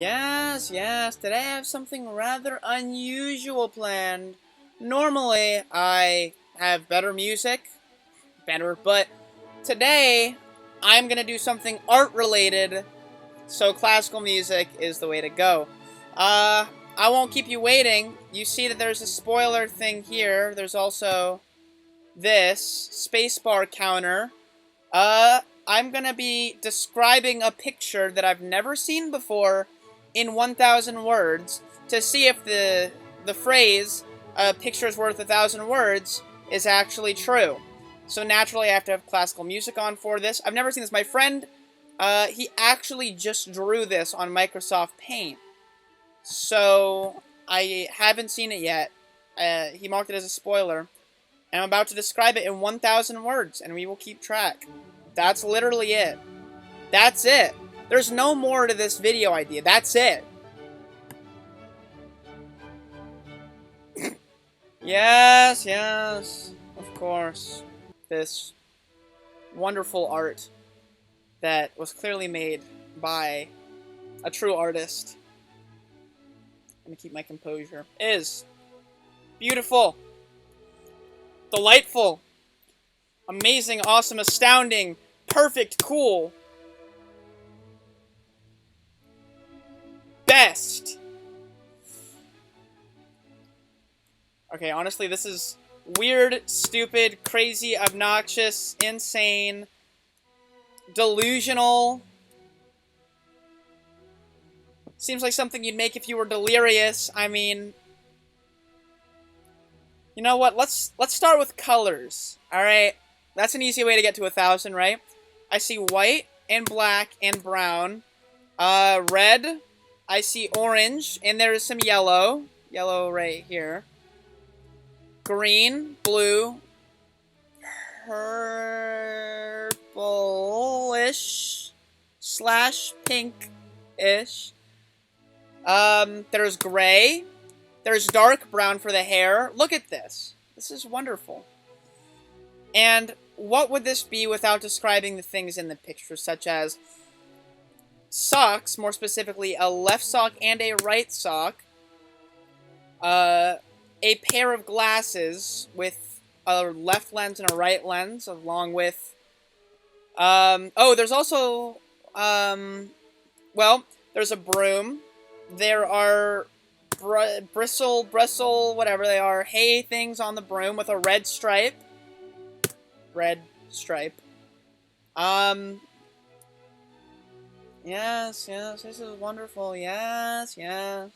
Yes, yes, today I have something rather unusual planned. Normally, I have better music, but today I'm gonna do something art related, so classical music is the way to go. Uh, I won't keep you waiting. You see that there's a spoiler thing here. There's also this spacebar counter. I'm gonna be describing a picture that I've never seen before in 1,000 words to see if the phrase "a picture's worth 1,000 words" is actually true. So naturally, I have to have classical music on for this. I've never seen this. My friend, he actually just drew this on Microsoft Paint, so I haven't seen it yet. He marked it as a spoiler. And I'm about to describe it in 1,000 words, and we will keep track. That's literally it. That's it. There's no more to this video idea. That's it. Yes, yes. Of course. This wonderful art that was clearly made by a true artist. I'm gonna keep my composure. Is beautiful. Delightful. Amazing, awesome, astounding, perfect, cool. Best. Okay, honestly, this is weird, stupid, crazy, obnoxious, insane, delusional. Seems like something you'd make if you were delirious. I mean, you know what? Let's start with colors. All right, that's an easy way to get to 1,000, right? I see white and black and brown. Red. I see orange, and there is some yellow. Yellow right here. Green, blue, purplish slash pink-ish. There's gray. There's dark brown for the hair. Look at this. This is wonderful. And what would this be without describing the things in the picture, such as socks, more specifically a left sock and a right sock, a pair of glasses with a left lens and a right lens, along with, oh, there's also, well, there's a broom. There are bristle, whatever they are, hay things on the broom with a red stripe. Red stripe. Yes, yes, this is wonderful. Yes, yes.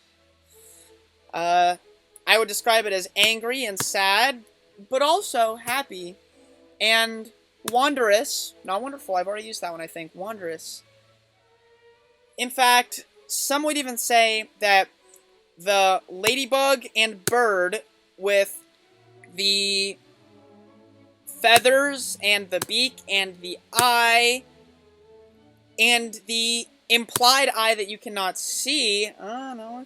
I would describe it as angry and sad, but also happy and wondrous. Not wonderful, I've already used that one, I think. Wondrous. In fact, some would even say that the ladybug and bird with the feathers and the beak and the eye and the implied eye that you cannot see, oh, now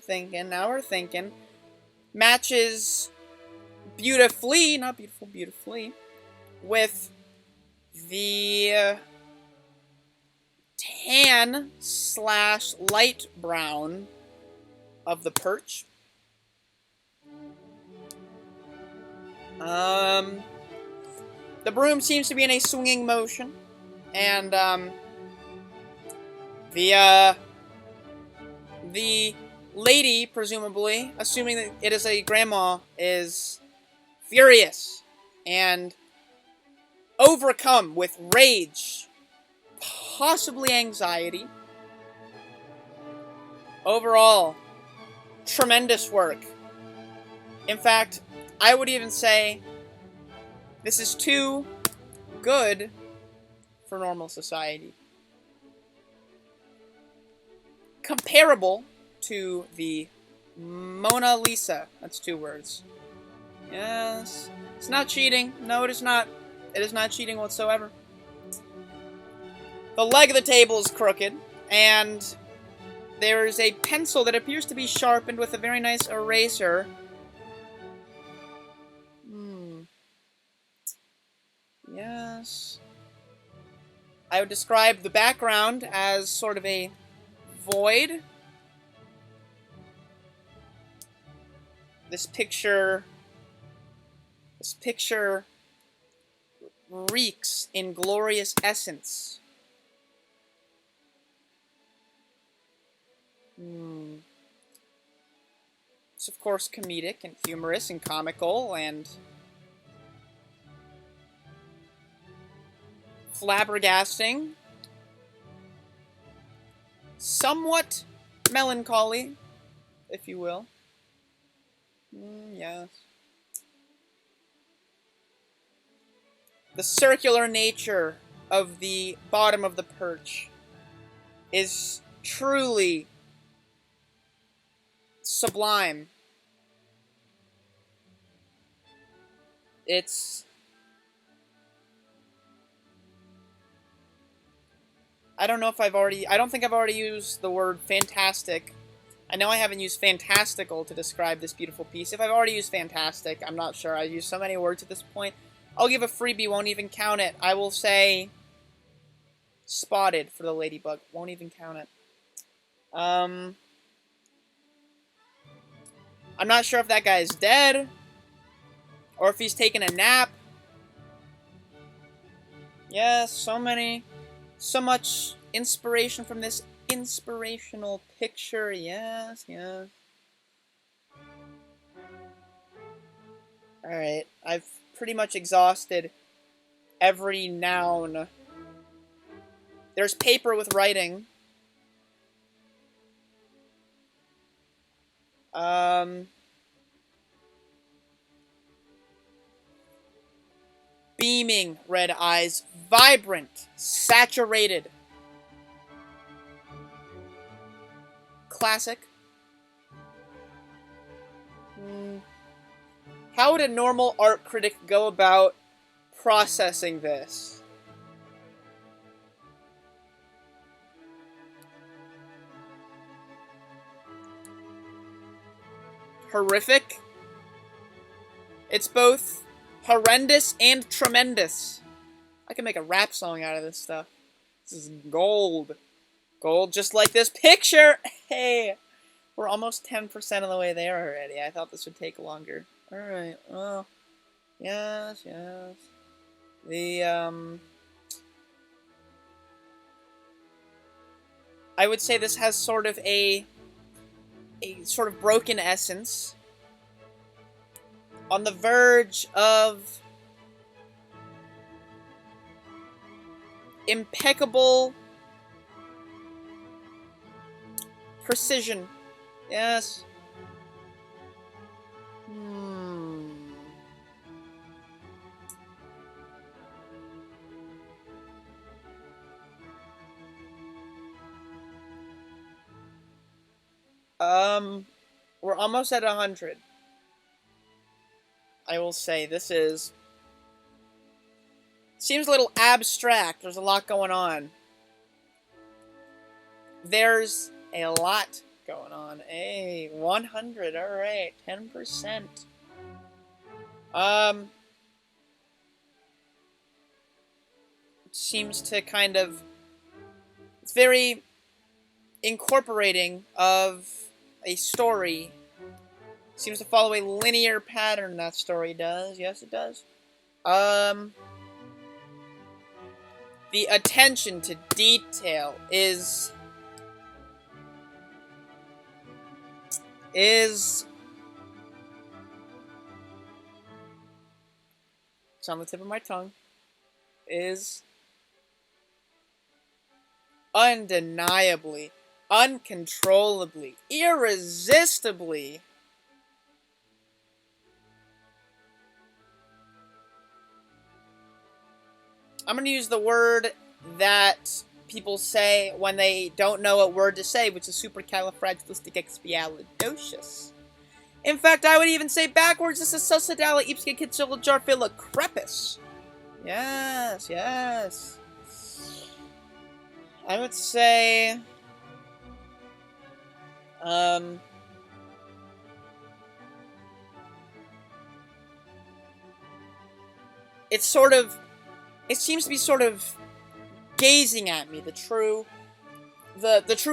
we're thinking, matches beautifully, not beautiful, beautifully, with the tan slash light brown of the perch. The broom seems to be in a swinging motion, and the lady, presumably, assuming that it is a grandma, is furious and overcome with rage, possibly anxiety. Overall, tremendous work. In fact, I would even say this is too good for normal society. Comparable to the Mona Lisa. That's 2 words. Yes. It's not cheating. No, it is not. It is not cheating whatsoever. The leg of the table is crooked, and there is a pencil that appears to be sharpened with a very nice eraser. Yes. I would describe the background as sort of a void, This picture reeks in glorious essence. It's of course comedic and humorous and comical and flabbergasting. Somewhat melancholy, if you will. Yes. The circular nature of the bottom of the perch is truly sublime. It's... I don't think I've already used the word fantastic. I know I haven't used fantastical to describe this beautiful piece. If I've already used fantastic, I'm not sure. I've used so many words at this point. I'll give a freebie, won't even count it. I will say spotted for the ladybug. Won't even count it. I'm not sure if that guy is dead or if he's taking a nap. Yes, so much inspiration from this inspirational picture. Yes, yes. Alright, I've pretty much exhausted every noun. There's paper with writing. Beaming red eyes, vibrant, saturated. Classic. How would a normal art critic go about processing this? Horrific. It's both horrendous and tremendous. I can make a rap song out of this stuff. This is gold. Gold just like this picture! Hey! We're almost 10% of the way there already. I thought this would take longer. Alright, well... Yes, yes. I would say this has sort of a sort of broken essence. On the verge of impeccable precision. Yes. We're almost at 100. I will say, this is... Seems a little abstract. There's a lot going on. There's a lot going on. Hey, 100, alright. 10%. It seems to kind of... It's very incorporating of a story. Seems to follow a linear pattern, that story does. Yes, it does. The attention to detail is it's on the tip of my tongue, is undeniably, uncontrollably, irresistibly I'm going to use the word that people say when they don't know what word to say, which is supercalifragilisticexpialidocious. In fact, I would even say backwards, this is suicidala ipsca kitzillajarphila crepus. Yes, yes. I would say... it's sort of... It seems to be sort of gazing at me, the true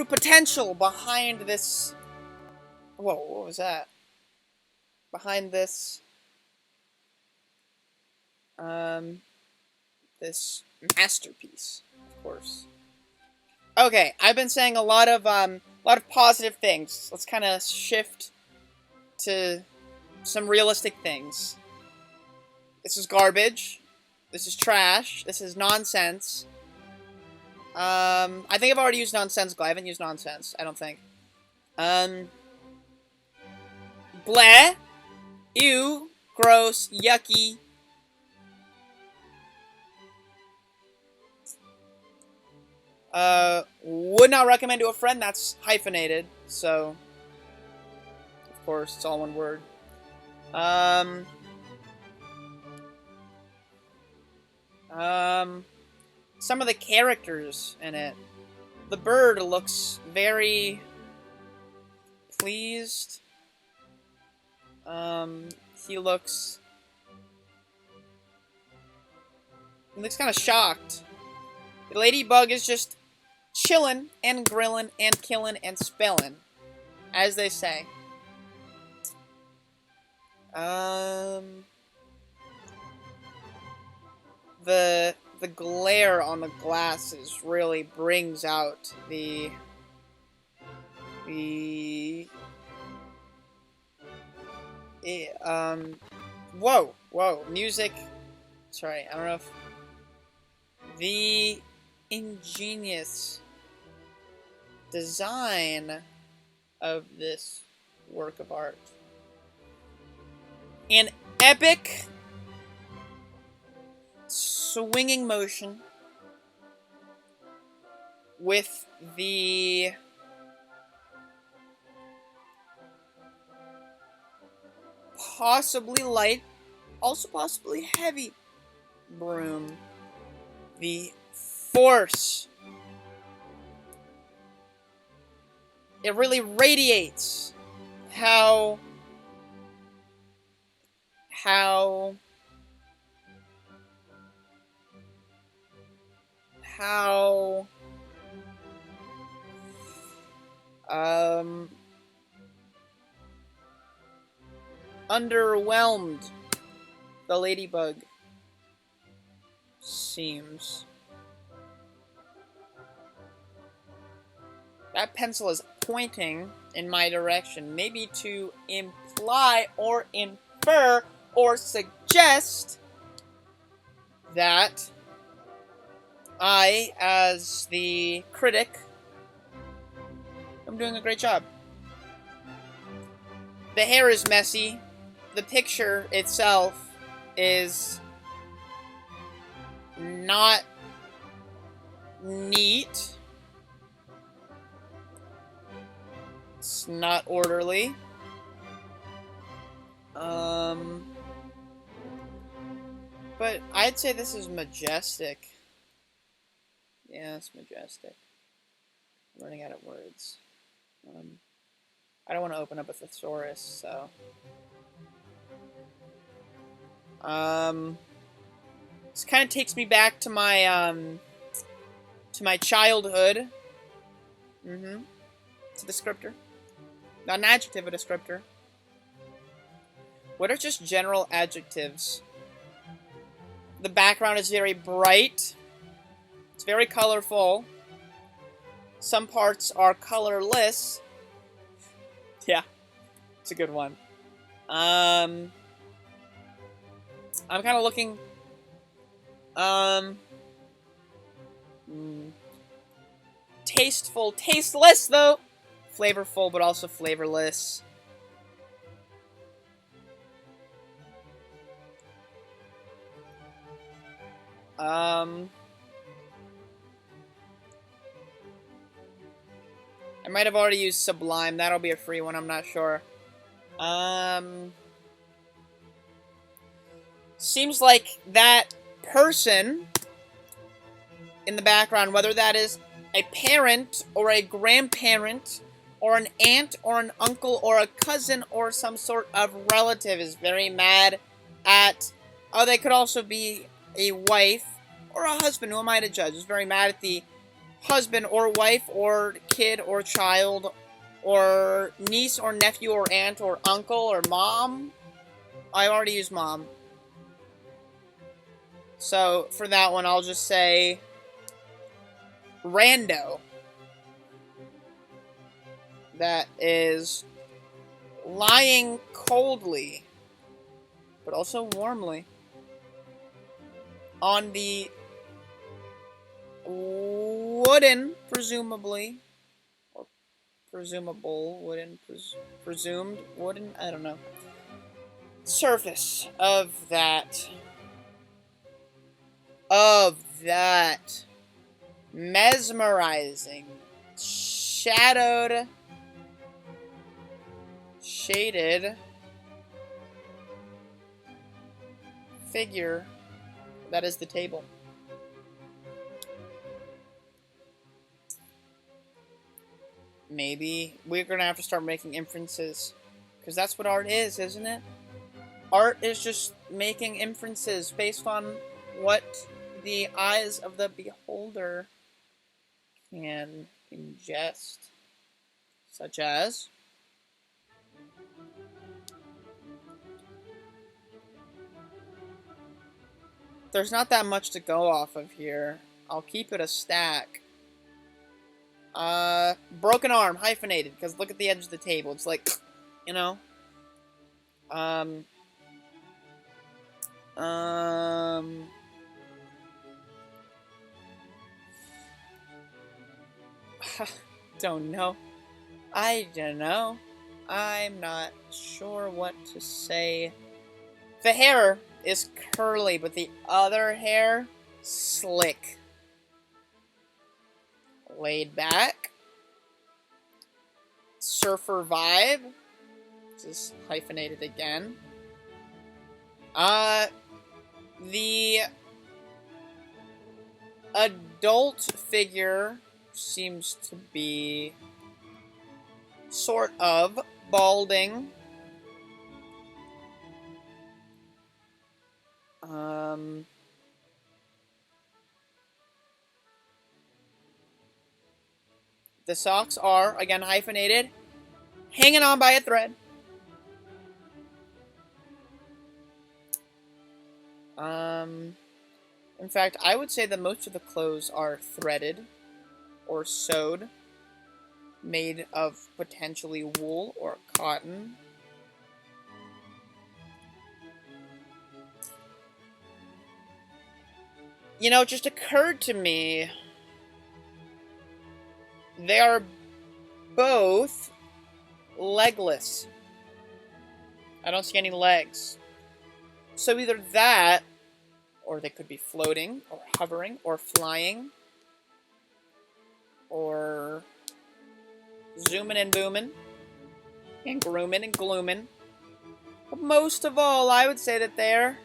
potential behind this... Whoa, what was that? behind this this masterpiece, of course. Okay, I've been saying a lot of positive things. Let's kind of shift to some realistic things. This is garbage. This is trash. This is nonsense. I think I've already used nonsensical. I haven't used nonsense, I don't think. Bleh. Ew. Gross. Yucky. Would not recommend to a friend. That's hyphenated, so of course it's all one word. Some of the characters in it. The bird looks very pleased. He looks kind of shocked. The ladybug is just chillin' and grillin' and killin' and spellin', as they say. The glare on the glasses really brings out the whoa, music. Sorry, I don't know if the ingenious design of this work of art. An epic swinging motion with the possibly light, also possibly heavy broom. The force. It really radiates how underwhelmed the ladybug seems. That pencil is pointing in my direction, maybe to imply or infer or suggest that I, as the critic, am doing a great job. The hair is messy. The picture itself is not neat. It's not orderly. But I'd say this is majestic. Yeah, it's majestic. I'm running out of words. I don't want to open up a thesaurus, so... This kind of takes me back to my childhood. It's a descriptor. Not an adjective, a descriptor. What are just general adjectives? The background is very bright. It's very colorful. Some parts are colorless. Yeah, it's a good one. I'm kind of looking... Tasteful. Tasteless, though! Flavorful, but also flavorless. I might have already used Sublime. That'll be a free one, I'm not sure. Seems like that person in the background, whether that is a parent or a grandparent or an aunt or an uncle or a cousin or some sort of relative, is very mad at... Oh, they could also be a wife or a husband. Who am I to judge? Is very mad at the husband or wife or kid or child or niece or nephew or aunt or uncle or mom I already used mom. So, for that one, I'll just say rando. That is lying coldly, but also warmly, on the wooden, presumably, or presumable wooden, presumed wooden, I don't know, surface of that mesmerizing, shaded figure that is the table. Maybe we're gonna have to start making inferences, because that's what art is, isn't it? Art is just making inferences based on what the eyes of the beholder can ingest, such as there's not that much to go off of here. I'll keep it a stack. Broken arm, hyphenated, because look at the edge of the table. It's like, you know. Don't know. I don't know. I'm not sure what to say. The hair is curly, but the other hair, slick. Laid back. Surfer vibe. Just hyphenated again. The adult figure seems to be sort of balding. The socks are, again, hyphenated, hanging on by a thread. In fact, I would say that most of the clothes are threaded or sewed, made of potentially wool or cotton. You know, it just occurred to me, they are both legless. I don't see any legs. So either that, or they could be floating, or hovering, or flying, or zooming and booming, and grooming and glooming. But most of all, I would say that they're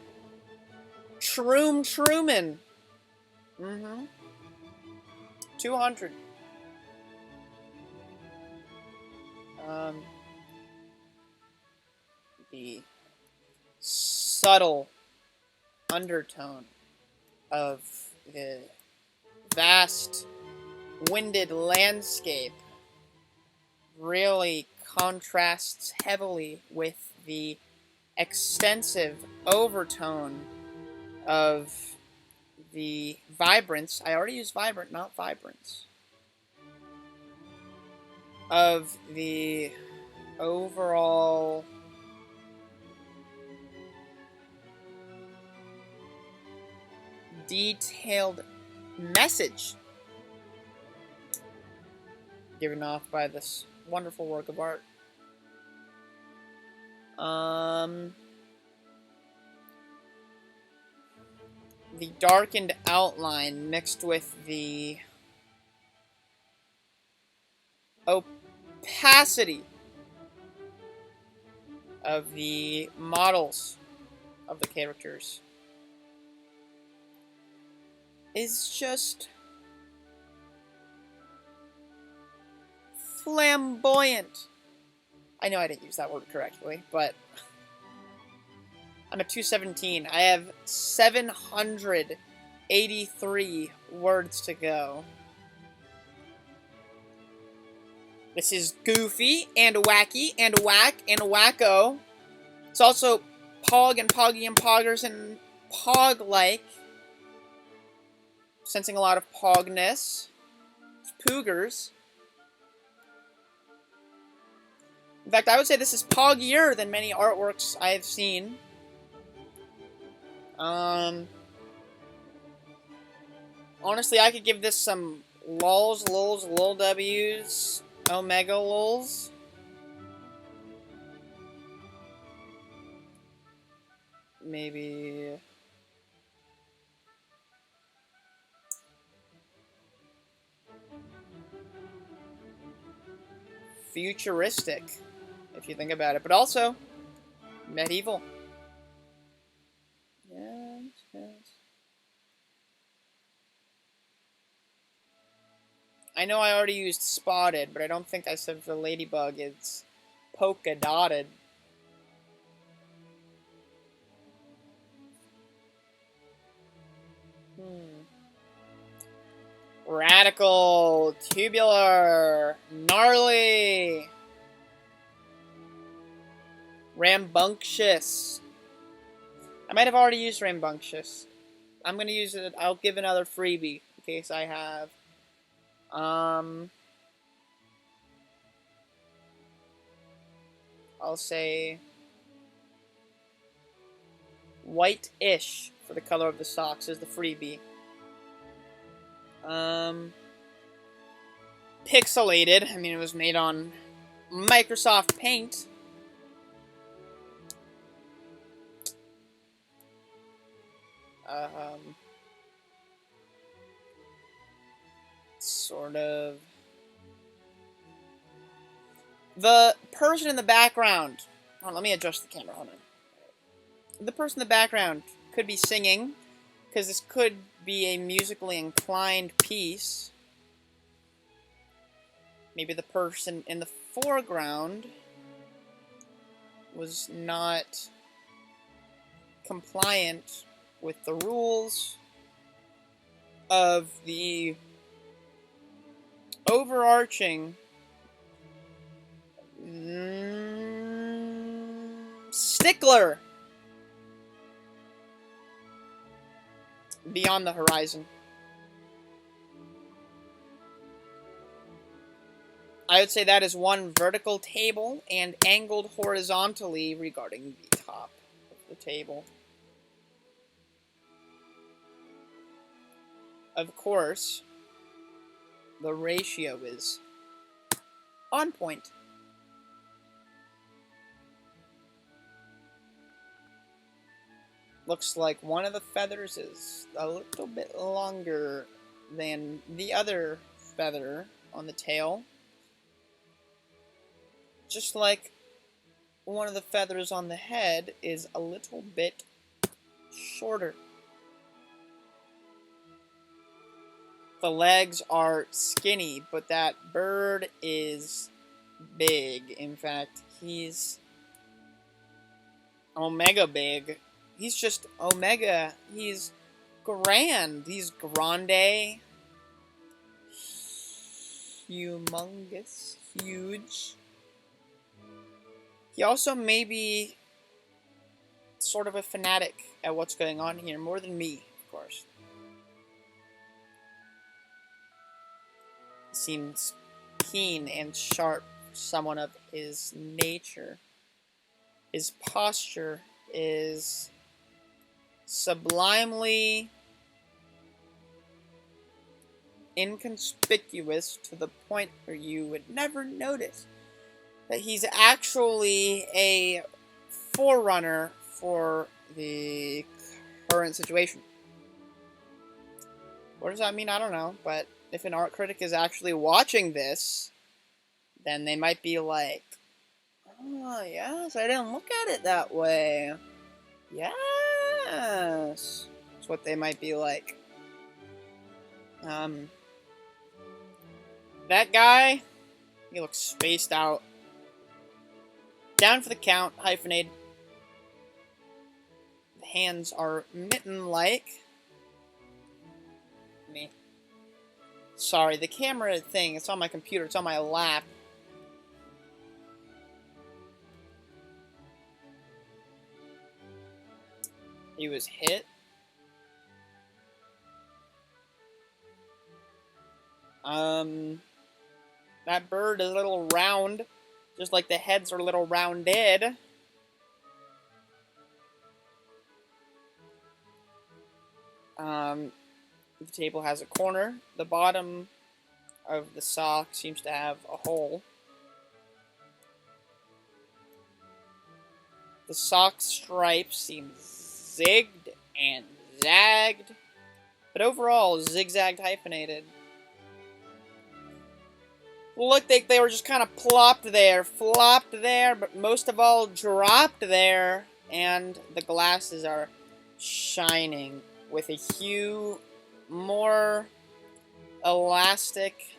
Truman. 200. The subtle undertone of the vast winded landscape really contrasts heavily with the extensive overtone of the vibrance. I already used vibrant, not vibrance. Of the overall detailed message given off by this wonderful work of art. The darkened outline mixed with the opacity of the models of the characters is just flamboyant. I know I didn't use that word correctly, but I'm at 217. I have 783 words to go. This is goofy and wacky and whack and wacko. It's also Pog and Poggy and Poggers and Pog-like. Sensing a lot of Pogness. Poogers. In fact, I would say this is Poggier than many artworks I've seen. Honestly, I could give this some lols, lol W's, omega lols. Maybe... futuristic, if you think about it. But also, medieval. Yes, yes. I know I already used spotted, but I don't think I said for ladybug it's polka dotted. Radical, tubular, gnarly, rambunctious. I might have already used rambunctious. I'm gonna use it. I'll give another freebie in case I have. I'll say white-ish for the color of the socks is the freebie. Pixelated. I mean, it was made on Microsoft Paint. Sort of. The person in the background. Oh, let me adjust the camera. Hold on. The person in the background could be singing, because this could be a musically inclined piece. Maybe the person in the foreground was not compliant with the rules of the overarching stickler beyond the horizon. I would say that is one vertical table and angled horizontally regarding the top of the table. Of course, the ratio is on point. Looks like one of the feathers is a little bit longer than the other feather on the tail. Just like one of the feathers on the head is a little bit shorter. The legs are skinny, but that bird is big. In fact, he's omega big. He's just omega. He's grand. He's grande. Humongous. Huge. He also may be sort of a fanatic at what's going on here, more than me, of course. He seems keen and sharp, someone of his nature. His posture is sublimely inconspicuous to the point where you would never notice that he's actually a forerunner for the current situation. What does that mean? I don't know, but if an art critic is actually watching this, then they might be like, oh, yes, I didn't look at it that way. Yes. That's what they might be like. That guy, he looks spaced out. Down for the count, hyphenated. The hands are mitten-like. Sorry, the camera thing, it's on my computer, it's on my lap. He was hit. That bird is a little round, just like the heads are a little rounded. The table has a corner. The bottom of the sock seems to have a hole. The sock stripe seems zigged and zagged, but overall zigzagged hyphenated. Looked like they were just kind of flopped there, but most of all dropped there, and the glasses are shining with a hue more elastic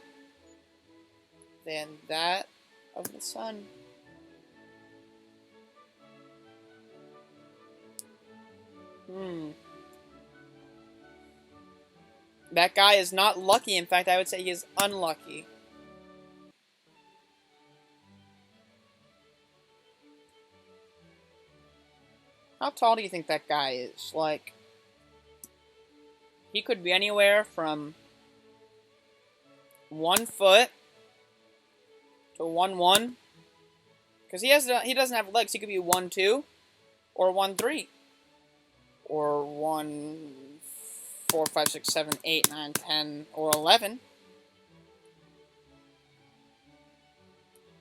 than that of the sun. That guy is not lucky. In fact, I would say he is unlucky. How tall do you think that guy is? Like, he could be anywhere from 1 foot to 1'1". Because he doesn't have legs. He could be 1'2", or 1'3", or 1, 4, 5, 6, 7, 8, 9, 10, or 11.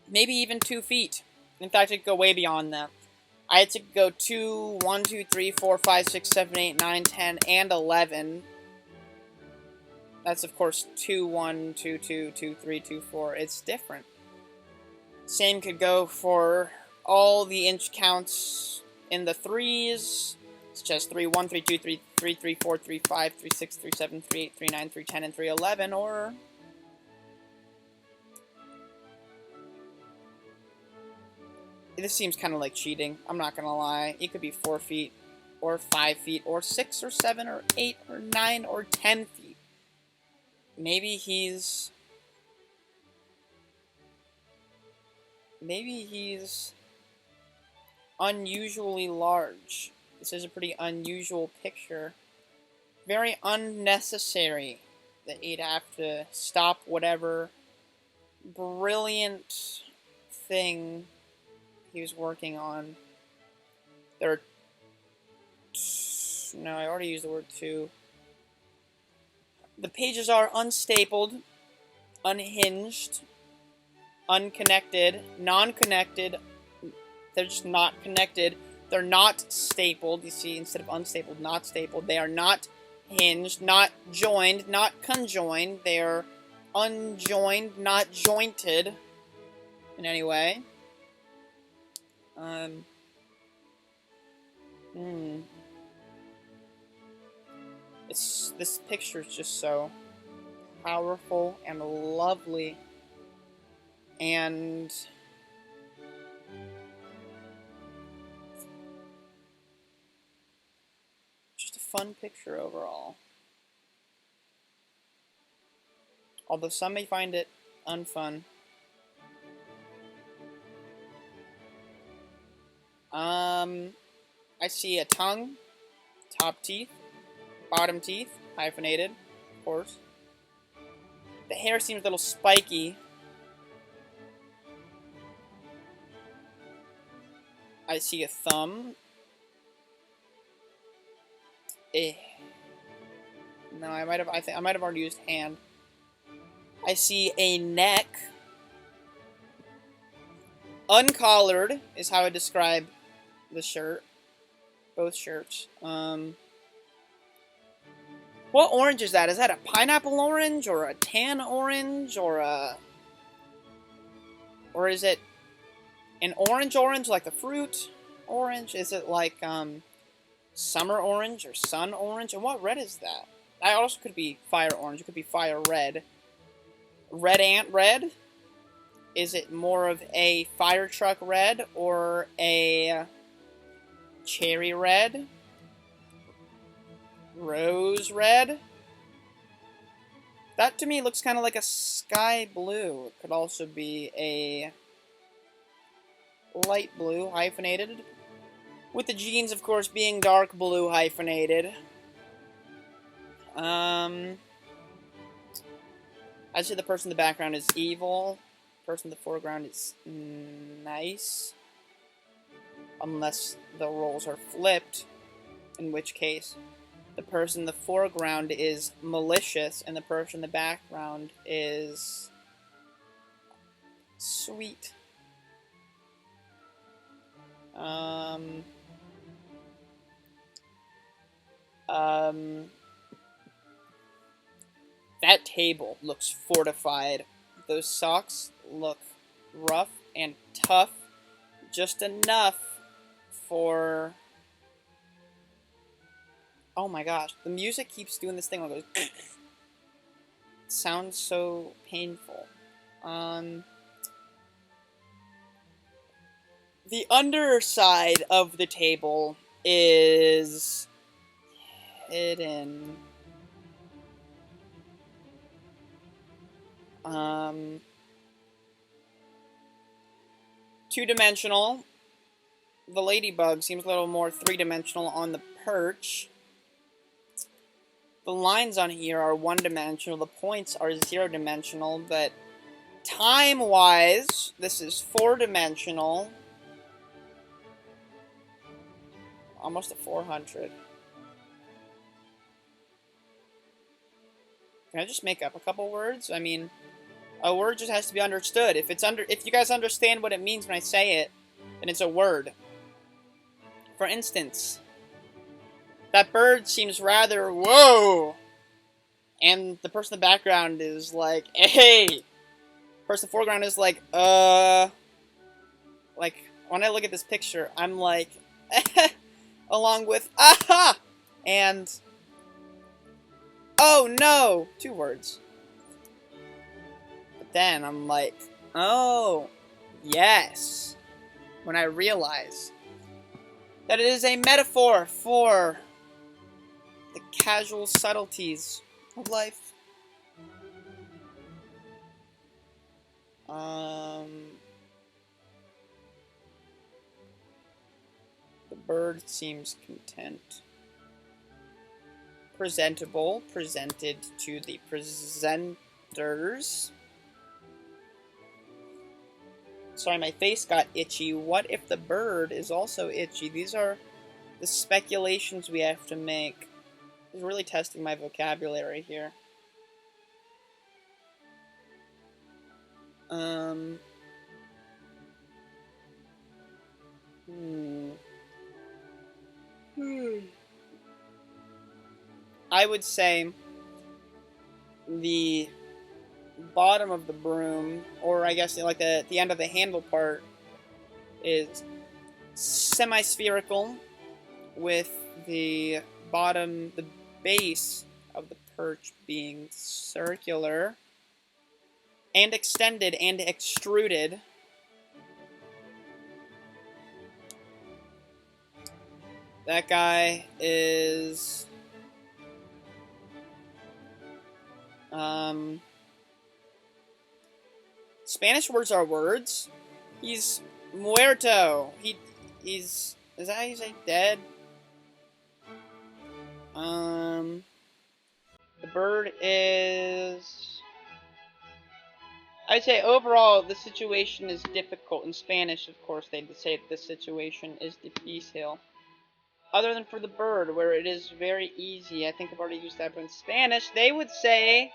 Maybe even 2 feet. In fact, it could go way beyond that. I had to go 1, 2, 3, 4, 5, 6, 7, 8, 9, 10, and 11. That's, of course, 2, 1, 2, 2, 2, 3, 2, 4. It's different. Same could go for all the inch counts in the threes. It's just 3, 1, 3, 2, 3, 3, 3, 4, 3, 5, 3, 6, 3, 7, 3, 8, 3, 9, 3, 10, and 3, 11, or... This seems kind of like cheating. I'm not gonna lie. It could be 4 feet, or 5 feet, or 6, or 7, or 8, or 9, or 10 feet. Maybe he's unusually large. This is a pretty unusual picture. Very unnecessary that he'd have to stop whatever brilliant thing he was working on. No, I already used the word two. The pages are unstapled, unhinged, unconnected, non-connected. They're just not connected. They're not stapled. You see, instead of unstapled, not stapled. They are not hinged, not joined, not conjoined. They are unjoined, not jointed in any way. This picture is just so powerful and lovely, and just a fun picture overall. Although some may find it unfun. I see a tongue, top teeth, bottom teeth, hyphenated, of course. The hair seems a little spiky. I see a thumb. No, I might have already used hand. I see a neck. Uncollared is how I describe the shirt. Both shirts. What orange is that? Is that a pineapple orange, or a tan orange, or is it an orange like the fruit orange? Is it like summer orange or sun orange? And what red is that? That also could be fire orange. It could be fire red. Red ant red? Is it more of a fire truck red or a cherry red? Rose red? That to me looks kind of like a sky blue. It could also be a light blue, hyphenated. With the jeans, of course, being dark blue hyphenated. I'd say the person in the background is evil. The person in the foreground is nice. Unless the roles are flipped, in which case the person in the foreground is malicious and the person in the background is sweet. That table looks fortified. Those socks look rough and tough. Just enough for... Oh my gosh. The music keeps doing this thing where it goes... It sounds so painful. The underside of the table is hidden. Two-dimensional. The ladybug seems a little more three-dimensional on the perch. The lines on here are one-dimensional. The points are zero-dimensional, but time-wise, this is four-dimensional. Almost a 400. Can I just make up a couple words? I mean, a word just has to be understood. If you guys understand what it means when I say it, then it's a word. For instance, that bird seems rather whoa, and the person in the background is like, hey. The person in the foreground is like, like when I look at this picture, I'm like, along with aha, and oh no, 2 words. But then I'm like, oh, yes, when I realize that it is a metaphor for the casual subtleties of life. The bird seems content. Presentable, presented to the presenters. Sorry, my face got itchy. What if the bird is also itchy? These are the speculations we have to make. It's really testing my vocabulary here. I would say the bottom of the broom, or I guess like the end of the handle part, is semi-spherical, with the bottom, the base of the perch being circular, and extended and extruded. That guy is... Spanish words are words. He's muerto. He's... Is that how you say dead? The bird is... I'd say overall the situation is difficult. In Spanish, of course, they'd say this situation is difícil. Other than for the bird, where it is very easy. I think I've already used that, but in Spanish, they would say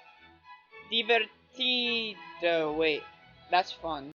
divertido. Wait, that's fun.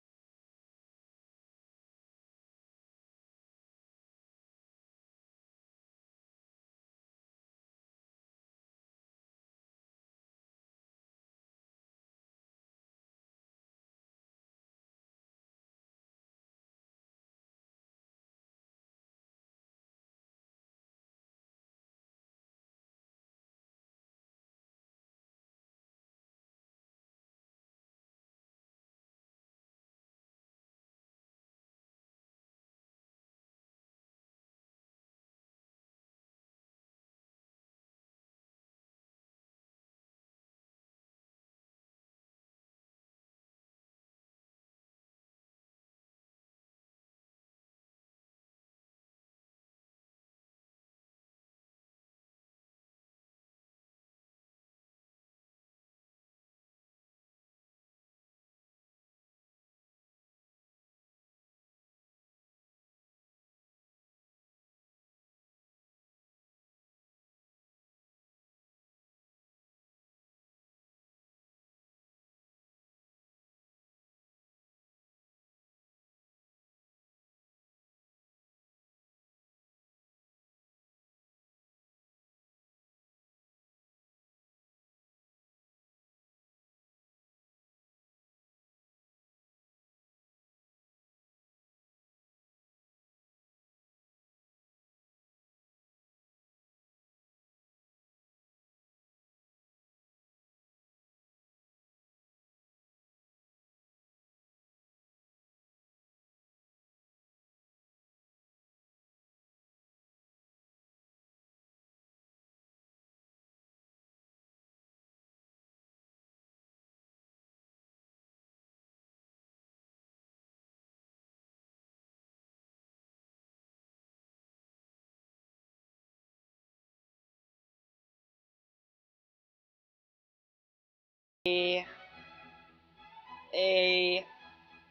a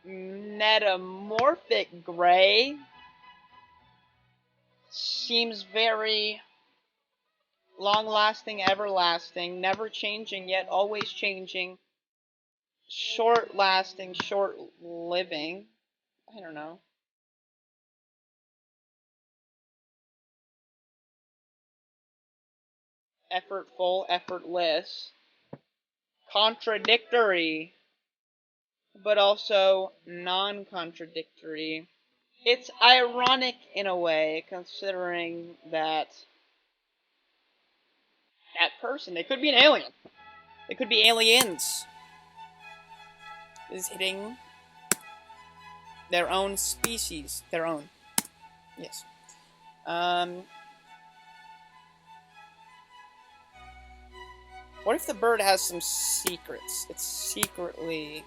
metamorphic gray seems very long-lasting, everlasting, never changing yet always changing, short-lasting, short-living. I don't know. Effortful, effortless, contradictory, but also non-contradictory. It's ironic in a way, considering that that person, they could be an alien. They could be aliens. Is hitting their own species. Their own. Yes. What if the bird has some secrets? It's secretly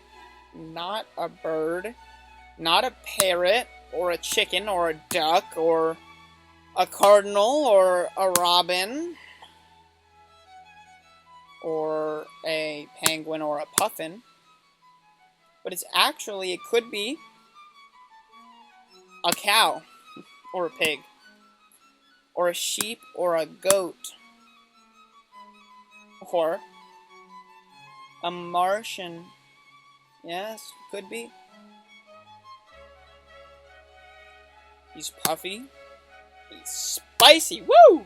not a bird, not a parrot, or a chicken, or a duck, or a cardinal, or a robin, or a penguin, or a puffin. But it's actually, it could be a cow, or a pig, or a sheep, or a goat, or a Martian. Yes, could be. He's puffy. He's spicy. Woo!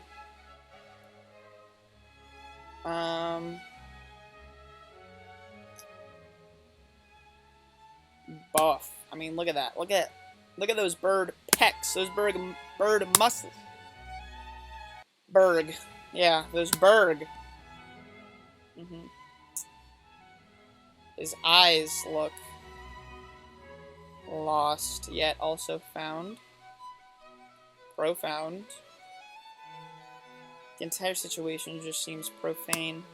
Buff. I mean, look at that. Look at those bird pecs. Those bird muscles. Berg. Yeah, those Berg. His eyes look lost, yet also found. Profound. The entire situation just seems profane.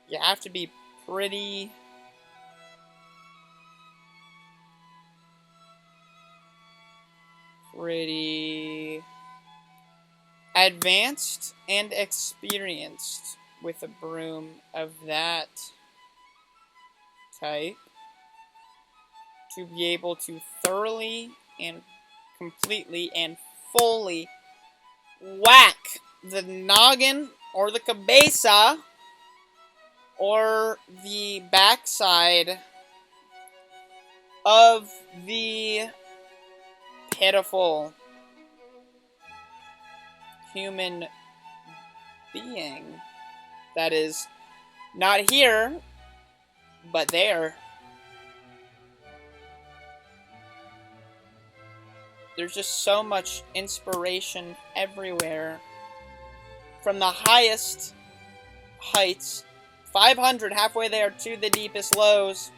You have to be pretty advanced and experienced with a broom of that type to be able to thoroughly and completely and fully whack the noggin or the cabeza or the backside of the pitiful human being that is not here, but there. There's just so much inspiration everywhere. From the highest heights, 500, halfway there, to the deepest lows.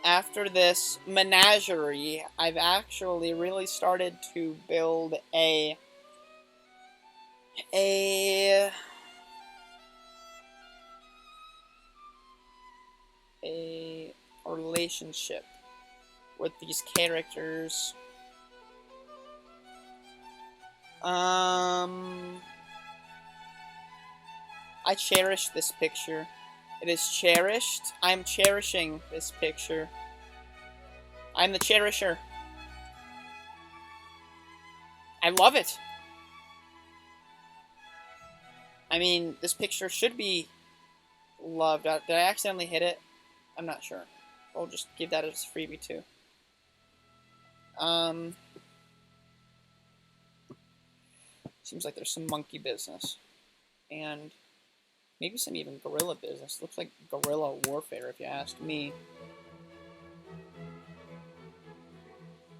After this menagerie, I've actually really started to build a relationship with these characters. I cherish this picture. It is cherished. I'm cherishing this picture. I'm the cherisher. I love it. I mean, this picture should be loved. Did I accidentally hit it? I'm not sure. We'll just give that as a freebie too. Seems like there's some monkey business. And maybe some even gorilla business. Looks like guerrilla warfare, if you ask me.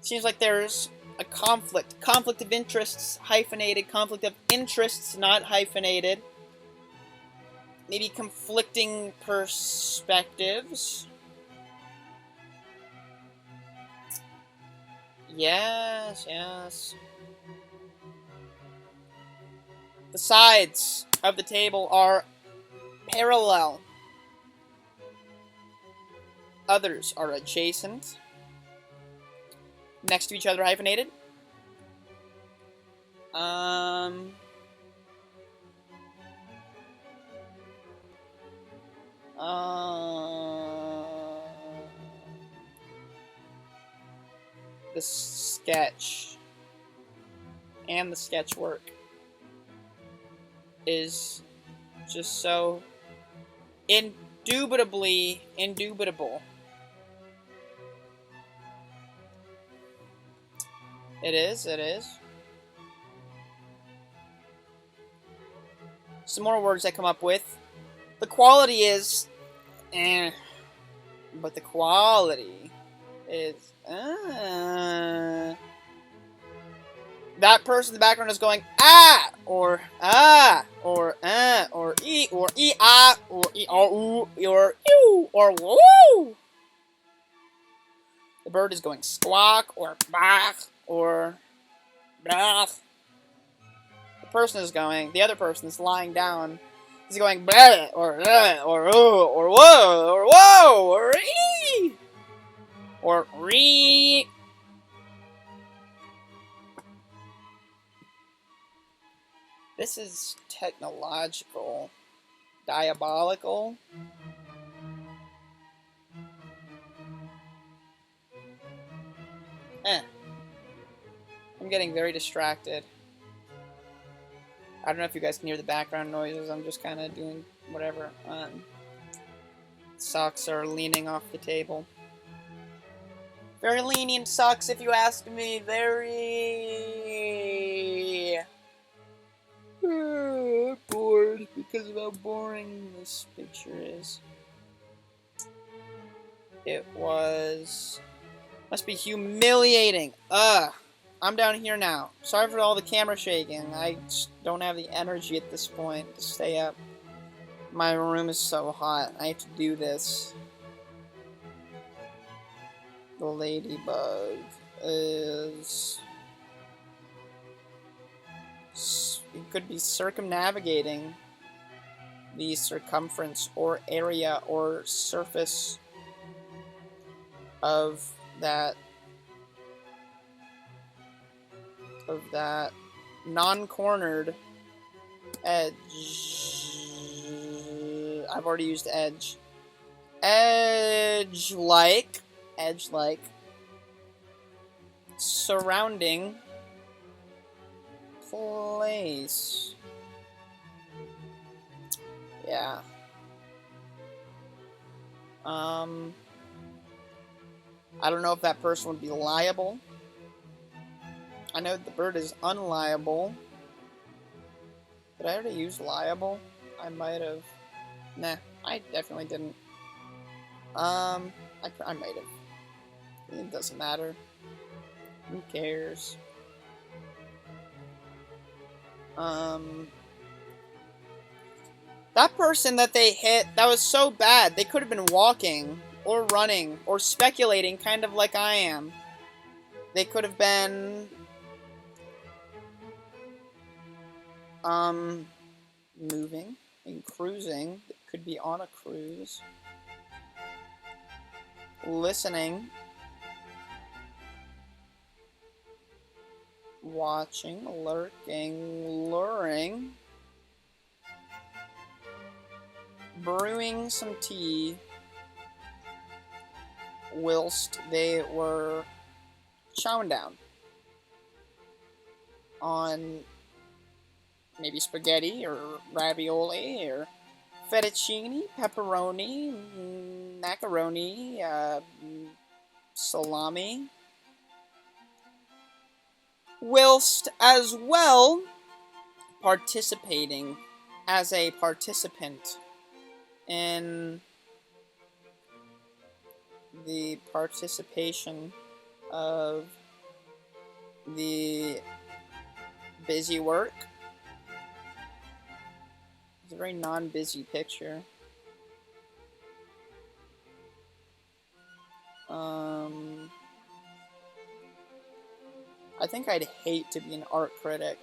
Seems like there's a conflict. Conflict of interests, hyphenated. Conflict of interests, not hyphenated. Maybe conflicting perspectives. Yes, yes. The sides of the table are parallel. Others are adjacent, next to each other, hyphenated. The sketch and the sketch work is just so indubitably indubitable. It is. Some more words I come up with. The quality is but the quality is that person in the background is going ah or e or ah or e or ooh or ew or woo. The bird is going squawk or bach or blah. The other person is lying down. He's going blah or ooh or whoa or whoa or ee or re. This is technological, diabolical. I'm getting very distracted. I don't know if you guys can hear the background noises. I'm just kind of doing whatever. Socks are leaning off the table. Very lenient socks, if you ask me. Very bored because of how boring this picture is. It must be humiliating. I'm down here now. Sorry for all the camera shaking. I just don't have the energy at this point to stay up. My room is so hot. I have to do this. The ladybug is... It could be circumnavigating the circumference or area or surface of that non-cornered edge. I've already used edge. Edge-like surrounding place. Yeah. I don't know if that person would be liable. I know the bird is unliable. Did I already use liable? I might have. Nah, I definitely didn't. I might have. It doesn't matter. Who cares? That person that they hit, that was so bad. They could have been walking, or running, or speculating, kind of like I am. They could have been... moving and cruising. It could be on a cruise. Listening. Watching, lurking, luring. Brewing some tea whilst they were chowing down on maybe spaghetti or ravioli or fettuccine, pepperoni, macaroni, salami, whilst as well participating as a participant in the participation of the busy work. It's a very non-busy picture. I think I'd hate to be an art critic.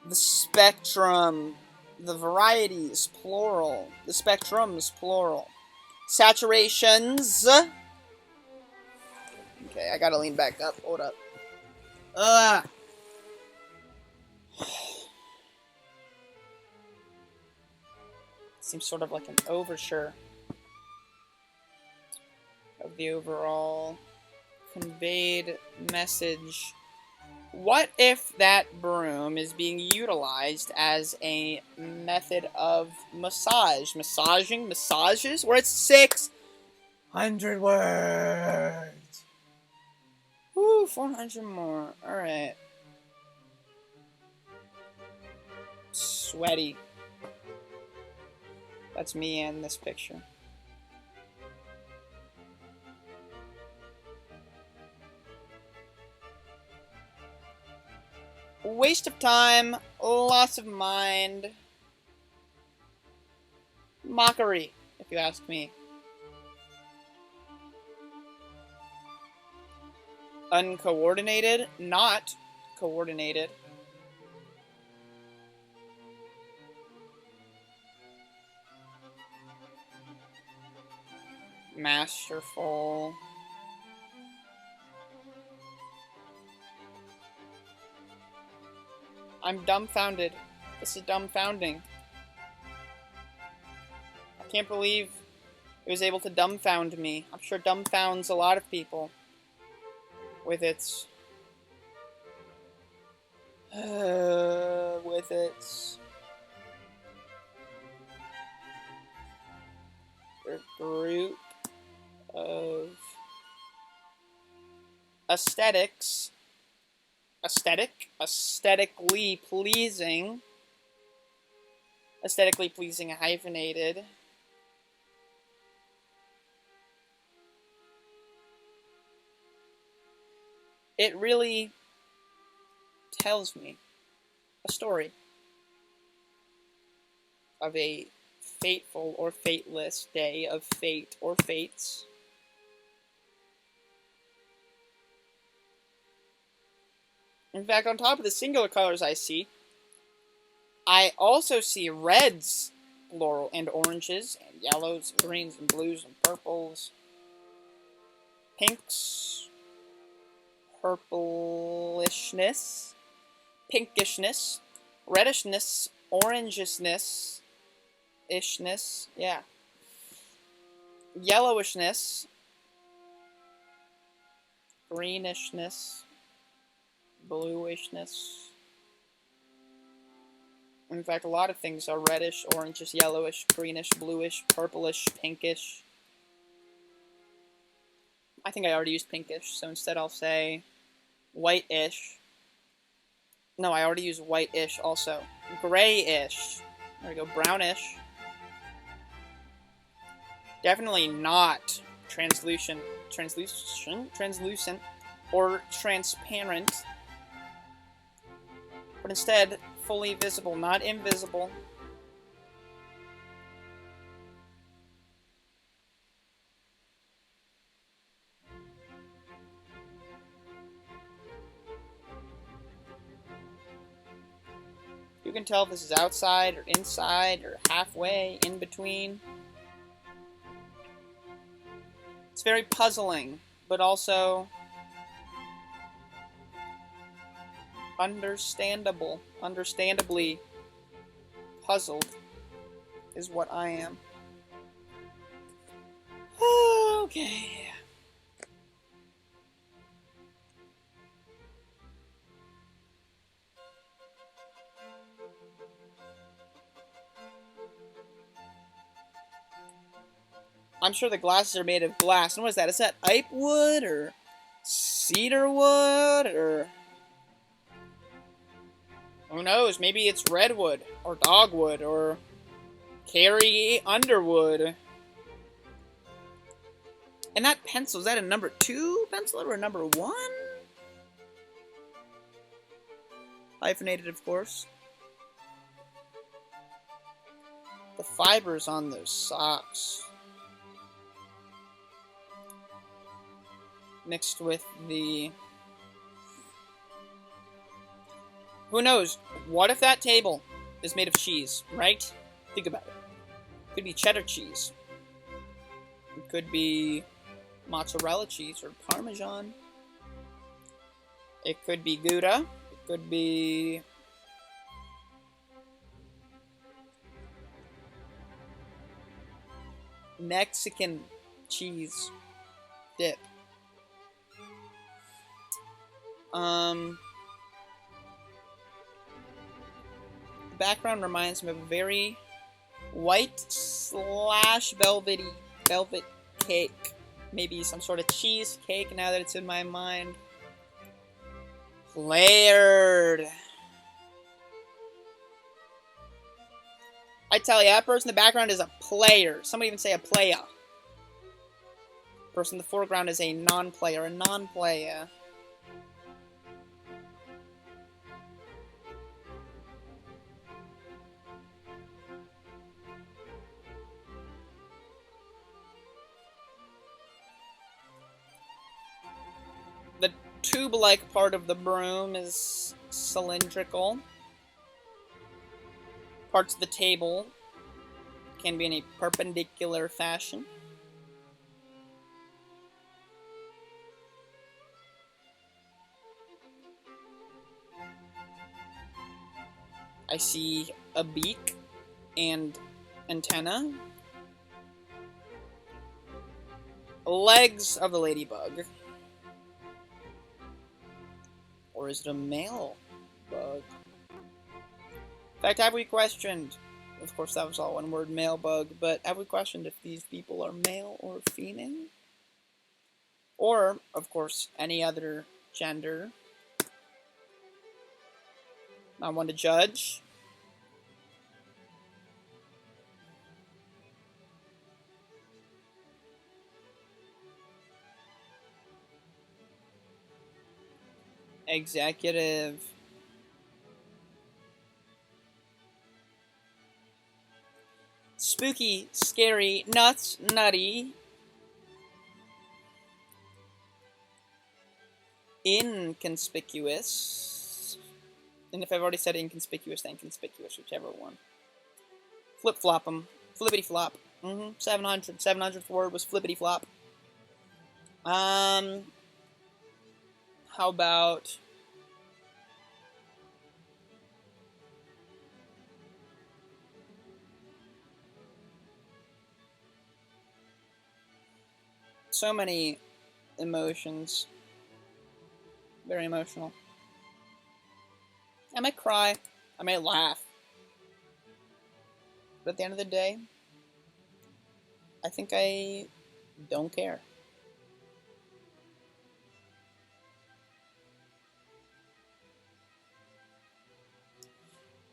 The spectrum The varieties, plural. The spectrums, plural. Saturations. Okay, I gotta lean back up. Hold up. Seems sort of like an overture of the overall conveyed message. What if that broom is being utilized as a method of massage? Massages? We're at 600 words. Woo, 400 more. Alright. Sweaty. That's me in this picture. Waste of time, loss of mind, mockery, if you ask me. Uncoordinated, not coordinated. Masterful. I'm dumbfounded. This is dumbfounding. I can't believe it was able to dumbfound me. I'm sure dumbfounds a lot of people with its group of aesthetics. Aesthetically pleasing, hyphenated. It really tells me a story of a fateful or fateless day of fate or fates. In fact, on top of the singular colors I see, I also see reds, plural, and oranges, and yellows, and greens, and blues, and purples, pinks, purplishness, pinkishness, reddishness, orangishness, yeah, yellowishness, greenishness, bluishness. In fact, a lot of things are reddish, orangish, yellowish, greenish, bluish, purplish, pinkish. I think I already used pinkish, so instead I'll say white-ish. No, I already used white-ish also. Grayish. There we go, brownish. Definitely not translucent, or transparent. But instead, fully visible, not invisible. You can tell if this is outside or inside or halfway, in between. It's very puzzling, but also understandably puzzled is what I am. Okay. I'm sure the glasses are made of glass. And what is that? Is that ipe wood or cedar wood or... who knows? Maybe it's redwood or dogwood or Carrie Underwood. And that pencil, is that a number 2 pencil or a number 1? Hyphenated, of course. The fibers on those socks. Mixed with the... who knows? What if that table is made of cheese, right? Think about it. It could be cheddar cheese. It could be mozzarella cheese or Parmesan. It could be Gouda. It could be Mexican cheese dip. The background reminds me of a very white / velvet cake. Maybe some sort of cheesecake now that it's in my mind. Layered. I tell you, that person in the background is a player. Somebody even say a playa. Person in the foreground is a non-player, The tube-like part of the broom is cylindrical. Parts of the table can be in a perpendicular fashion. I see a beak and antenna. Legs of the ladybug. Or is it a male bug? In fact, have we questioned, of course that was all one word, male bug, but have we questioned if these people are male or female? Or, of course, any other gender? Not one to judge. Executive. Spooky, scary, nuts, nutty. Inconspicuous. And if I've already said inconspicuous, then conspicuous, whichever one. Flip-flop them. Flippity-flop. 700. 700th word was flippity-flop. How about... so many emotions. Very emotional. I might cry. I might laugh. But at the end of the day, I think I don't care.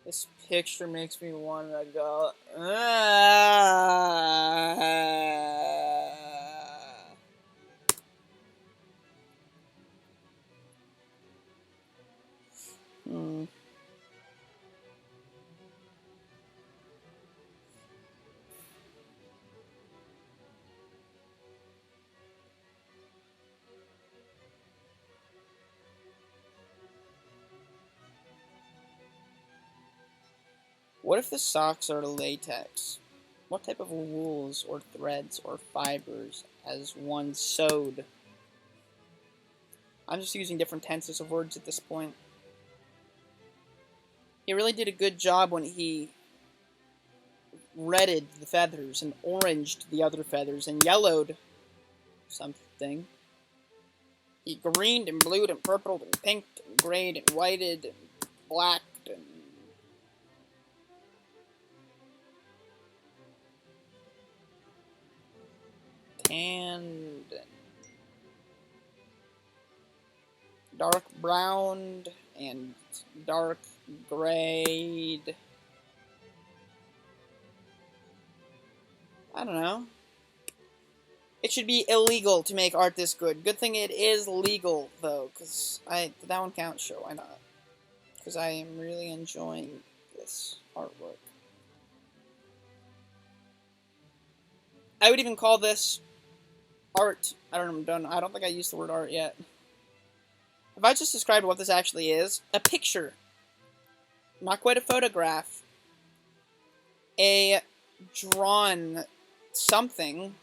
This picture makes me want to go... What if the socks are latex? What type of wools or threads or fibers has one sewed? I'm just using different tenses of words at this point. He really did a good job when he redded the feathers and oranged the other feathers and yellowed something. He greened and blued and purpled and pinked and grayed and whited and blacked and tanned and dark browned and dark grayed. I don't know. It should be illegal to make art this good. Good thing it is legal, though, because that one counts, sure, why not? Because I am really enjoying this artwork. I would even call this art. I don't think I used the word art yet. If I just described what this actually is, a picture. Not quite a photograph, a drawn something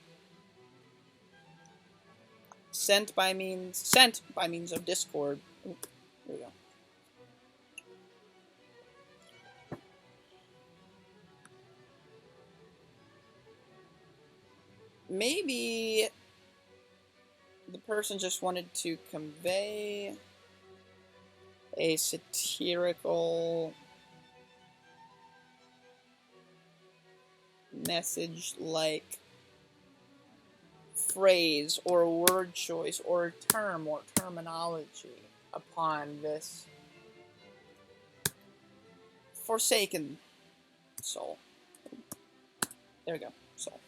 sent by means of Discord. Ooh, there we go. Maybe the person just wanted to convey a satirical message, like phrase or word choice or term or terminology upon this forsaken soul. There we go, soul.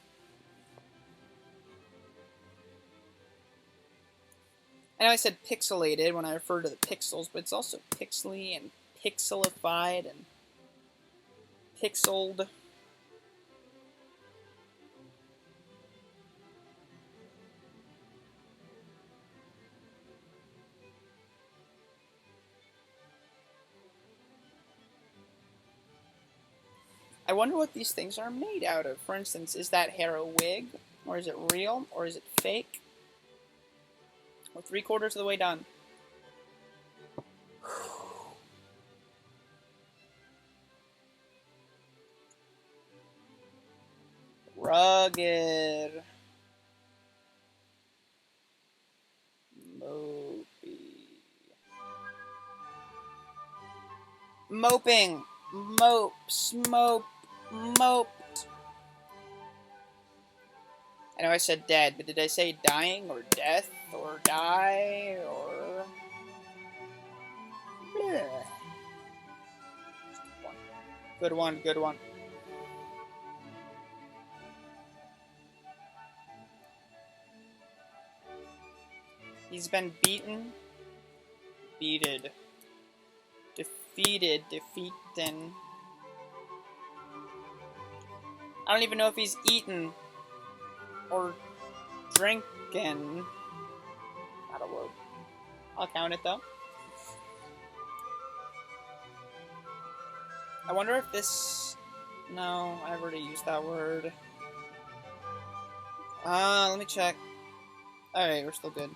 I know I said pixelated when I referred to the pixels, but it's also pixely and pixelified and pixeled. I wonder what these things are made out of. For instance, is that hair a wig? Or is it real? Or is it fake? We're 3/4 of the way done. Rugged. Mopey. Moping. Mope. Smope. Moped. I know I said dead, but did I say dying or death or die or... Yeah. Good one, good one. He's been beaten, beated, defeated, defeaten. I don't even know if he's eaten or drinking. Not a word. I'll count it though. I wonder if this... No, I've already used that word. Let me check. Alright, we're still good.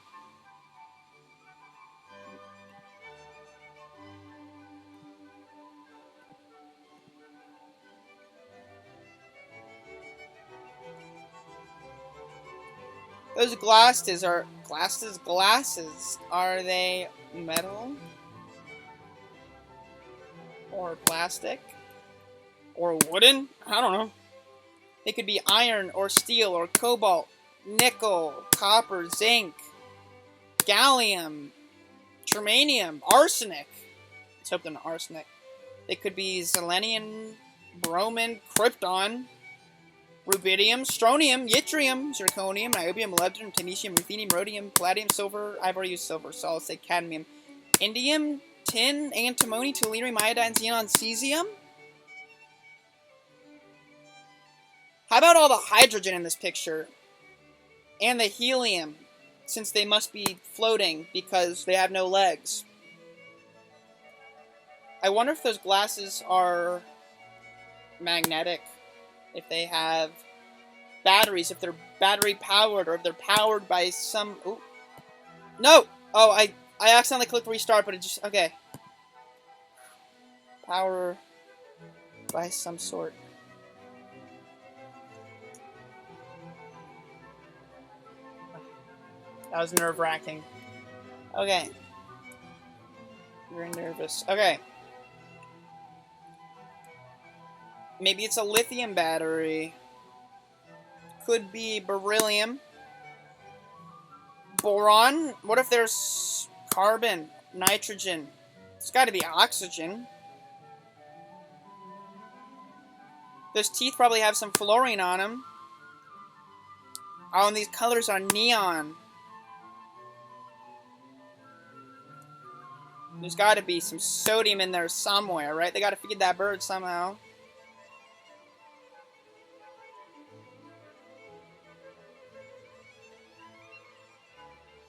Those glasses are... Glasses. Are they metal? Or plastic? Or wooden? I don't know. They could be iron or steel or cobalt, nickel, copper, zinc, gallium, germanium, arsenic. Let's hope they're not arsenic. They could be selenium, bromine, krypton, rubidium, strontium, yttrium, zirconium, niobium, molybdenum, technetium, ruthenium, rhodium, palladium, silver. I've already used silver, so I'll say cadmium. Indium, tin, antimony, tellurium, iodine, xenon, cesium. How about all the hydrogen in this picture? And the helium, since they must be floating because they have no legs. I wonder if those glasses are magnetic, if they have batteries, if they're battery powered, or if they're powered by some... Ooh. No! Oh, I accidentally clicked restart, but it just... Okay. Power by some sort. That was nerve-wracking. Okay. Very nervous. Okay. Maybe it's a lithium battery. Could be beryllium. Boron? What if there's carbon, nitrogen? It's got to be oxygen. Those teeth probably have some fluorine on them. Oh, and these colors are neon. There's got to be some sodium in there somewhere, right? They got to feed that bird somehow.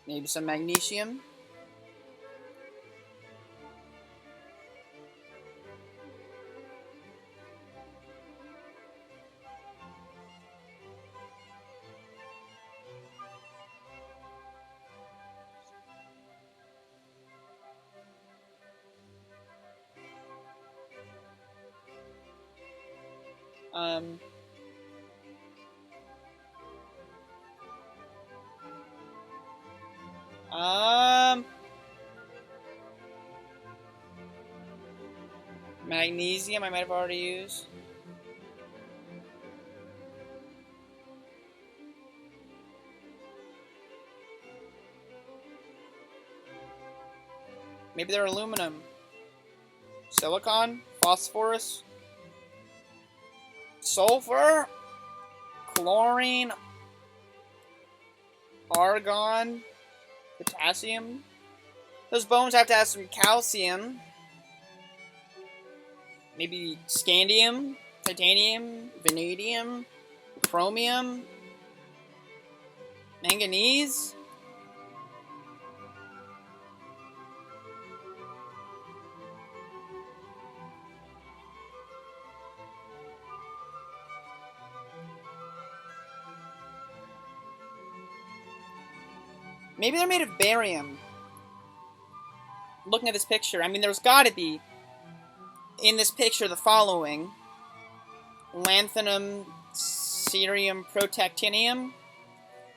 Maybe some magnesium. Um, um, Magnesium I might have already used. Maybe they're aluminum. Silicon? Phosphorus? Sulfur? Chlorine? Argon? Potassium? Those bones have to have some calcium. Maybe scandium? Titanium? Vanadium? Chromium? Manganese? Maybe they're made of barium. Looking at this picture, I mean, there's gotta be, in this picture, the following. Lanthanum, cerium, protactinium.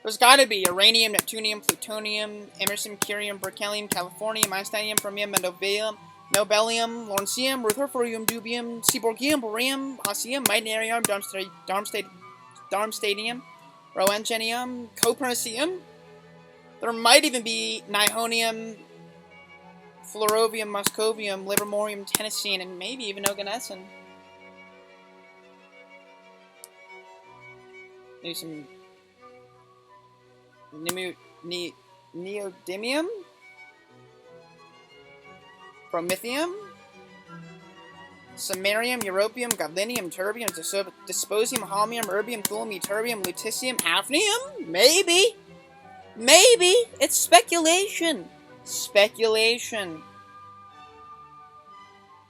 There's gotta be uranium, neptunium, plutonium, americium, curium, berkelium, californium, einsteinium, chromium, nobelium, lawrencium, rutherfordium, dubium, seaborgium, barium, osmium, meitnerium, darmstadium, roentgenium, copernicium. There might even be nihonium, fluorovium, moscovium, livermorium, tennessine, and maybe even oganesson. Maybe some neodymium, promethium, samarium, europium, gadolinium, terbium, dysprosium, holmium, erbium, thulium, ytterbium, lutetium, hafnium? Maybe. Maybe. It's speculation. Speculation.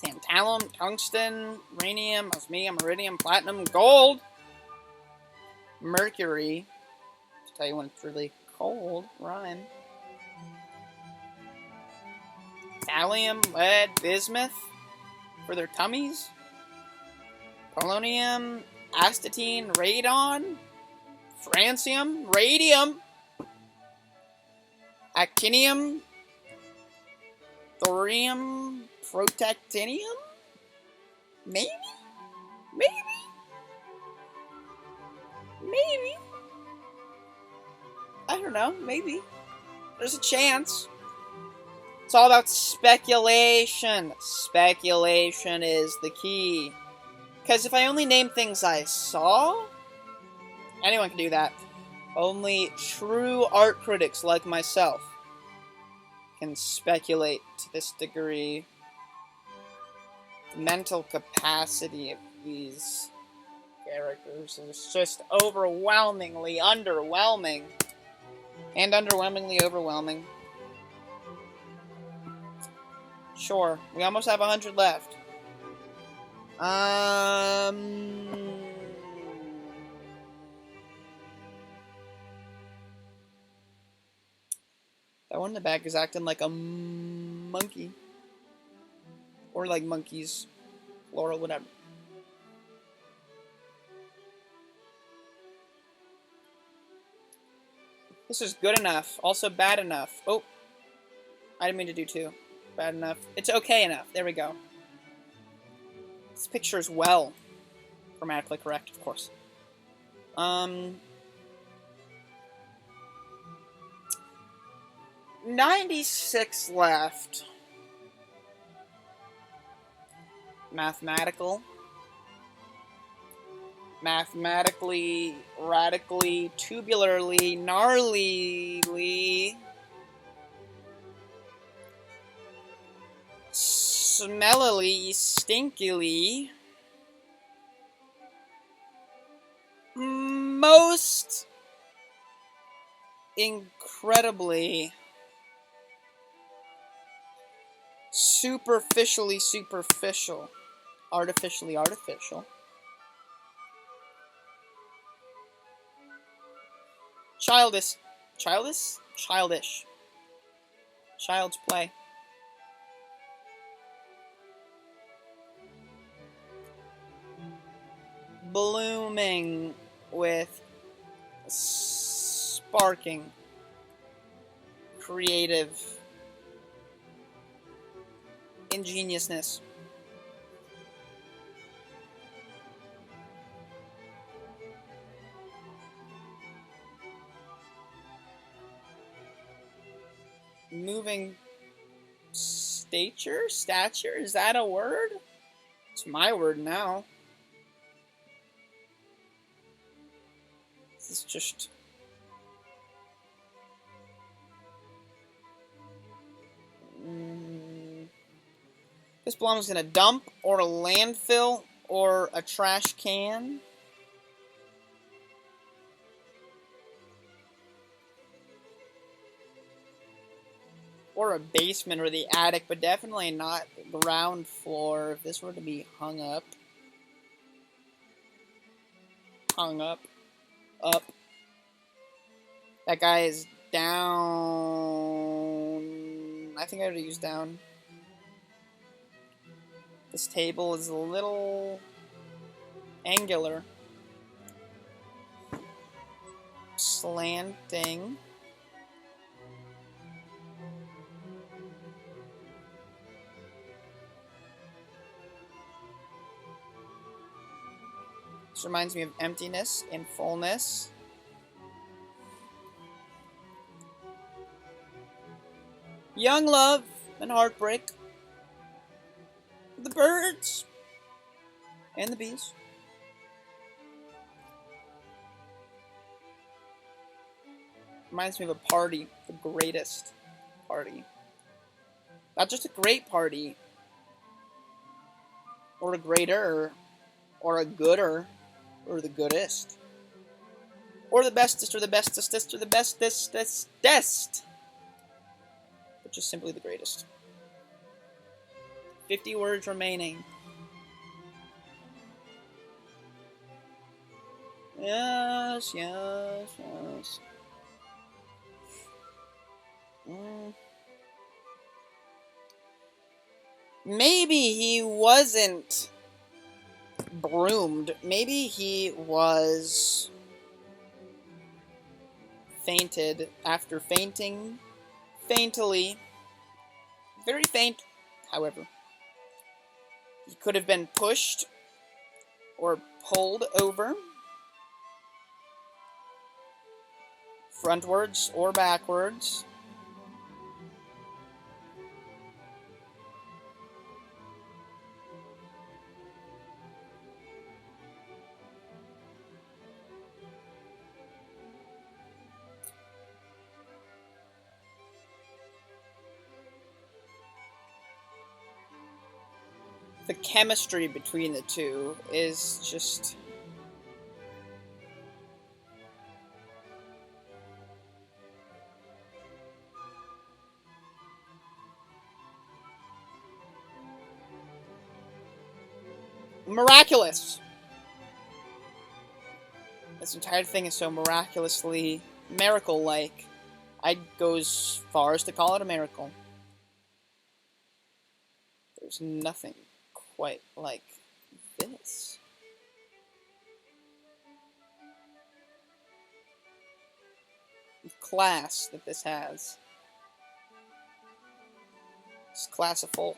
Tantalum, tungsten, rhenium, osmium, iridium, platinum, gold, mercury. To tell you when it's really cold, rhyme. Thallium, lead, bismuth for their tummies. Polonium, astatine, radon, francium, radium, actinium, thorium, protactinium? Maybe? Maybe? Maybe? I don't know, maybe. There's a chance. It's all about speculation. Speculation is the key. Because if I only name things I saw, anyone can do that. Only true art critics like myself can speculate to this degree. The mental capacity of these characters is just overwhelmingly underwhelming. And underwhelmingly overwhelming. Sure, we almost have 100 left. That one in the back is acting like a monkey. Or like monkeys. Plural, whatever. This is good enough. Also bad enough. Oh. I didn't mean to do two. Bad enough. It's okay enough. There we go. This picture is well. Grammatically correct, of course. 96 left. Mathematical. Mathematically, radically, tubularly, gnarlyly, smellily, stinkily, most incredibly, superficially superficial, artificially artificial, childish, childish, child's play. blooming with sparking, creative ingeniousness. Moving stature? Stature? Is that a word? It's my word now. This is just... This belongs in a dump, or a landfill, or a trash can. Or a basement or the attic, but definitely not ground floor if this were to be hung up. Hung up. Up. That guy is down. I think I already used down. This table is a little angular. Slanting. This reminds me of emptiness and fullness. Young love and heartbreak. The birds and the bees. Reminds me of a party, the greatest party. Not just a great party, or a greater, or a gooder, or the goodest, or the bestest, or the bestestest, or the bestest, but just simply the greatest. 50 words remaining. Yes, yes, yes. Maybe he wasn't broomed. Maybe he was fainted after fainting faintly. Very faint, however. He could have been pushed or pulled over. Frontwards or backwards. The chemistry between the two is just... miraculous! This entire thing is so miraculously miracle-like. I'd go as far as to call it a miracle. There's nothing quite like this. The class that this has. It's classiful.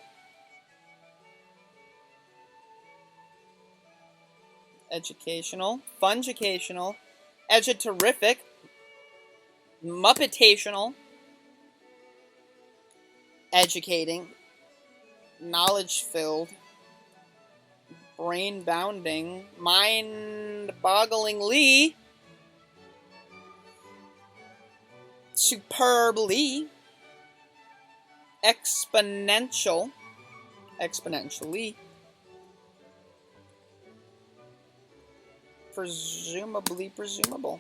Educational. Funjucational. Edutatorific. Muppetational. Educating. Knowledge-filled. Brain-bounding. Mind-bogglingly. Superbly. Exponential. Exponentially. Presumably presumable.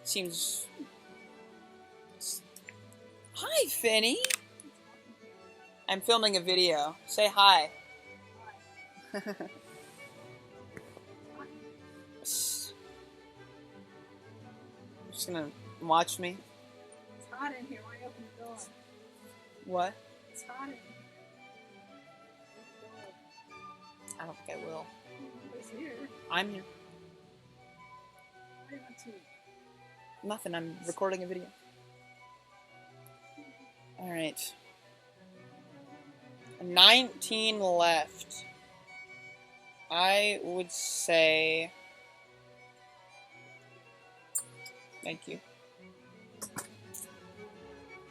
Seems... Hi, Finny! I'm filming a video. Say hi. Just gonna watch me. It's hot in here. Why open the door? What? It's It's hot in here. I don't think I will. It's here. I'm here. What are you up to? Nothing, I'm recording a video. Alright. 19 left. I would say... Thank you.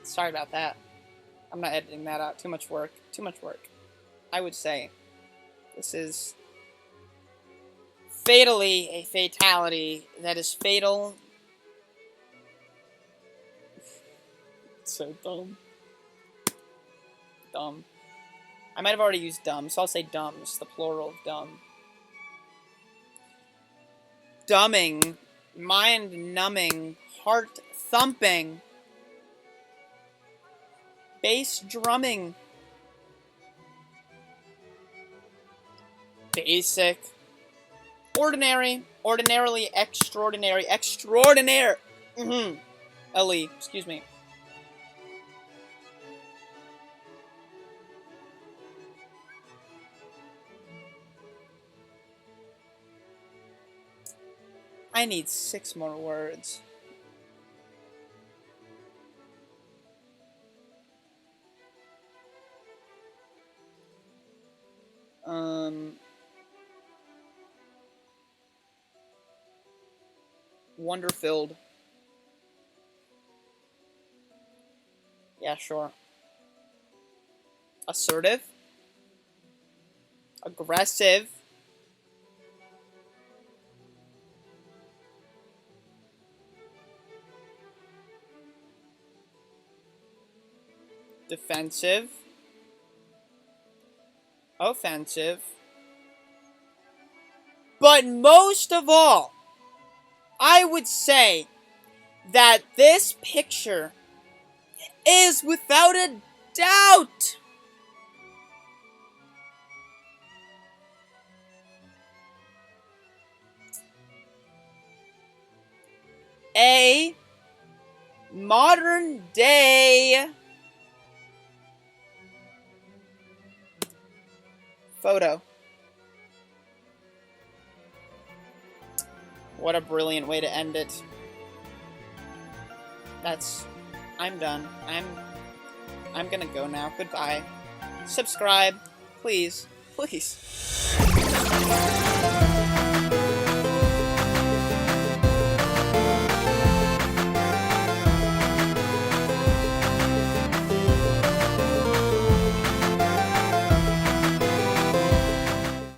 Sorry about that. I'm not editing that out. Too much work. Too much work. I would say this is fatally a fatality that is fatal. So dumb. Dumb. I might have already used dumb, so I'll say dumbs, the plural of dumb. Dumbing. Mind-numbing. Heart-thumping. Bass drumming. Basic. Ordinary. Ordinarily extraordinary. Extraordinaire. Ellie, excuse me. I need 6 more words. Wonder-filled. Yeah, sure. Assertive. Aggressive. Defensive. Offensive. But most of all, I would say that this picture is without a doubt a modern day photo. What a brilliant way to end it. I'm done. I'm gonna go now. Goodbye. Subscribe. Please. Please.